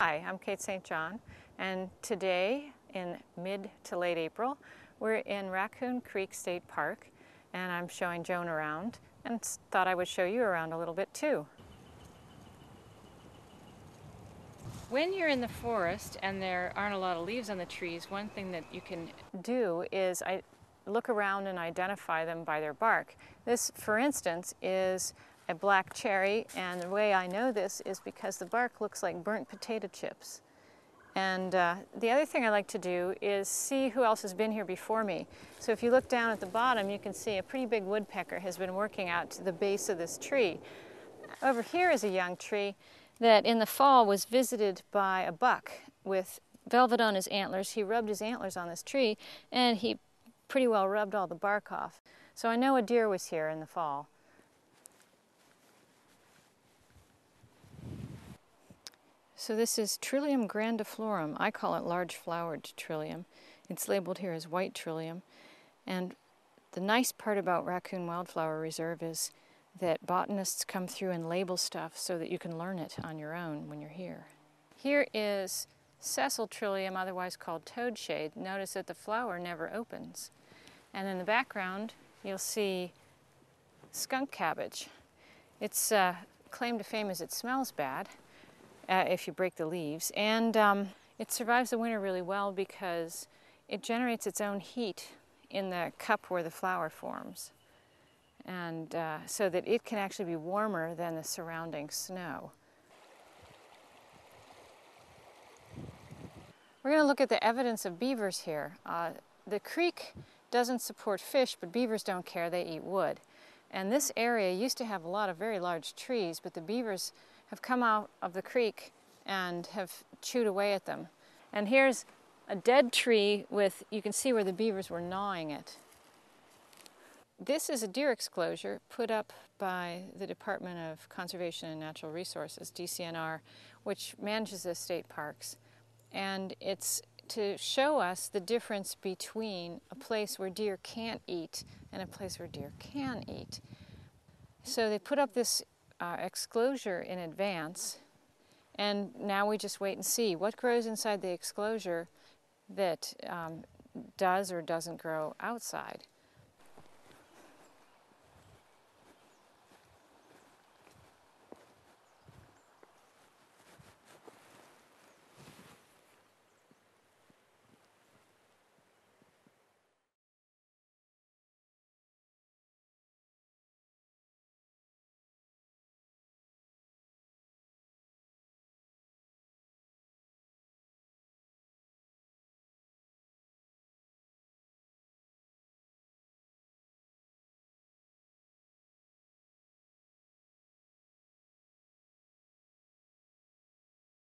Hi, I'm Kate St. John, and today in mid to late April we're in Raccoon Creek State Park, and I'm showing Joan around and thought I would show you around a little bit too. When you're in the forest and there aren't a lot of leaves on the trees, one thing that you can do is look around and identify them by their bark. This, for instance, is a black cherry, and the way I know this is because the bark looks like burnt potato chips. And the other thing I like to do is see who else has been here before me. So if you look down at the bottom, you can see a pretty big woodpecker has been working out to the base of this tree. Over here is a young tree that in the fall was visited by a buck with velvet on his antlers. He rubbed his antlers on this tree and he pretty well rubbed all the bark off. So I know a deer was here in the fall. So this is Trillium grandiflorum. I call it large flowered trillium. It's labeled here as white trillium. And the nice part about Raccoon Wildflower Reserve is that botanists come through and label stuff so that you can learn it on your own when you're here. Here is sessile trillium, otherwise called toadshade. Notice that the flower never opens. And in the background, you'll see skunk cabbage. Its claim to fame is it smells bad if you break the leaves, and it survives the winter really well because it generates its own heat in the cup where the flower forms, and so that it can actually be warmer than the surrounding snow. We're going to look at the evidence of beavers here. The creek doesn't support fish, but beavers don't care, they eat wood. And this area used to have a lot of very large trees, but the beavers have come out of the creek and have chewed away at them. And here's a dead tree with, you can see where the beavers were gnawing it. This is a deer exclosure put up by the Department of Conservation and Natural Resources, DCNR, which manages the state parks. And it's to show us the difference between a place where deer can't eat and a place where deer can eat. So they put up this exclosure in advance, and now we just wait and see what grows inside the exclosure that does or doesn't grow outside.